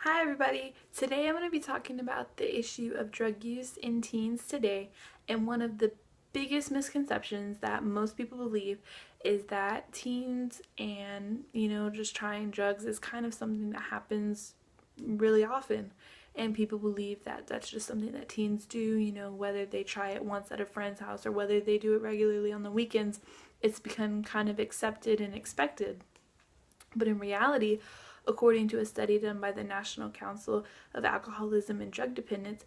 Hi everybody! Today I'm going to be talking about the issue of drug use in teens today, and one of the biggest misconceptions that most people believe is that teens and just trying drugs is kind of something that happens really often, and people believe that that's just something that teens do, whether they try it once at a friend's house or whether they do it regularly on the weekends. It's become kind of accepted and expected. But in reality, according to a study done by the National Council of Alcoholism and Drug Dependence,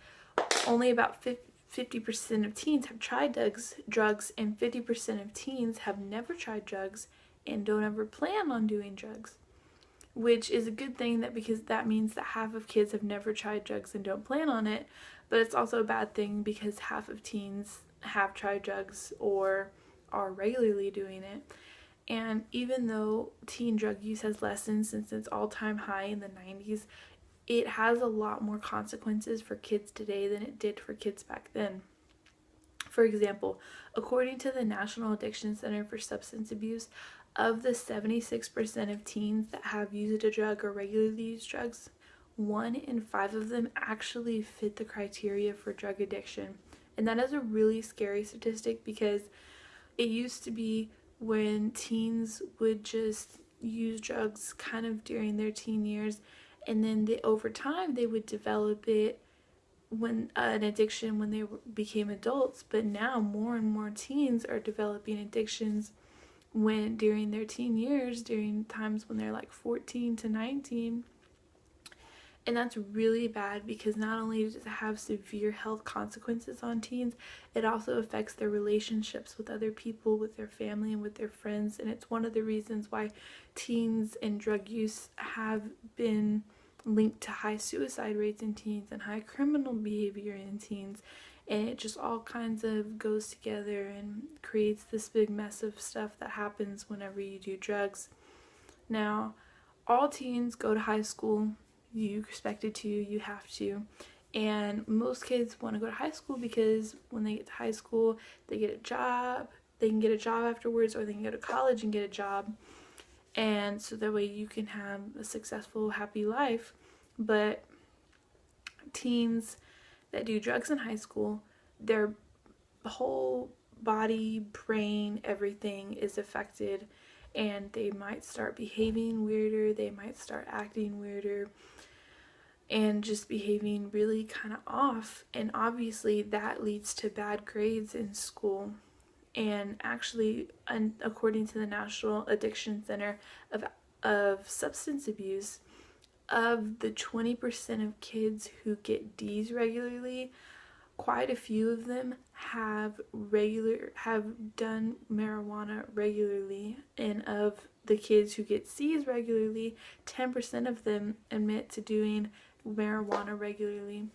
only about 50% of teens have tried drugs, and 50% of teens have never tried drugs and don't ever plan on doing drugs. Which is a good thing, because that means that half of kids have never tried drugs and don't plan on it, but it's also a bad thing because half of teens have tried drugs or are regularly doing it. And even though teen drug use has lessened since its all-time high in the 90s, it has a lot more consequences for kids today than it did for kids back then. For example, according to the National Addiction Center for Substance Abuse, of the 76% of teens that have used a drug or regularly use drugs, 1 in 5 of them actually fit the criteria for drug addiction. And that is a really scary statistic, because it used to be when teens would just use drugs kind of during their teen years, and then over time they would develop it when an addiction when they became adults. But now more and more teens are developing addictions during their teen years, during times when they're like 14 to 19. And that's really bad, because not only does it have severe health consequences on teens, it also affects their relationships with other people, with their family, and with their friends. And it's one of the reasons why teens and drug use have been linked to high suicide rates in teens and high criminal behavior in teens. And it just all kinds of goes together and creates this big mess of stuff that happens whenever you do drugs. Now, all teens go to high school. You expected to, you have to. And most kids want to go to high school because when they get to high school, they get a job. They can get a job afterwards, or they can go to college and get a job. And so that way you can have a successful, happy life. But teens that do drugs in high school, their whole body, brain, everything is affected, and they might start behaving weirder, they might start acting weirder, and just behaving really kind of off. And obviously that leads to bad grades in school. And actually, according to the National Addiction Center of Substance Abuse, of the 20% of kids who get D's regularly, quite a few of them have done marijuana regularly. And of the kids who get C's regularly, 10% of them admit to doing marijuana regularly.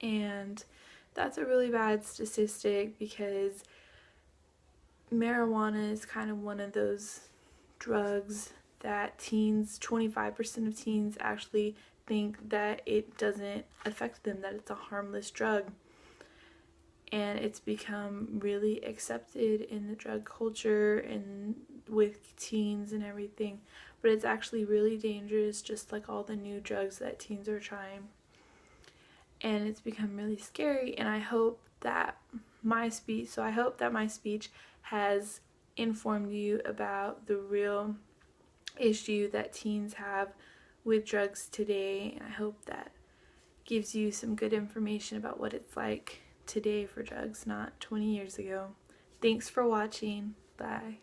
And that's a really bad statistic, because marijuana is kind of one of those drugs that 25% of teens actually think that it doesn't affect them, that it's a harmless drug. And it's become really accepted in the drug culture and with teens and everything. But it's actually really dangerous, just like all the new drugs that teens are trying. And it's become really scary, and I hope that my speech has informed you about the real issue that teens have with drugs today. And I hope that gives you some good information about what it's like today for drugs, not 20 years ago. Thanks for watching. Bye.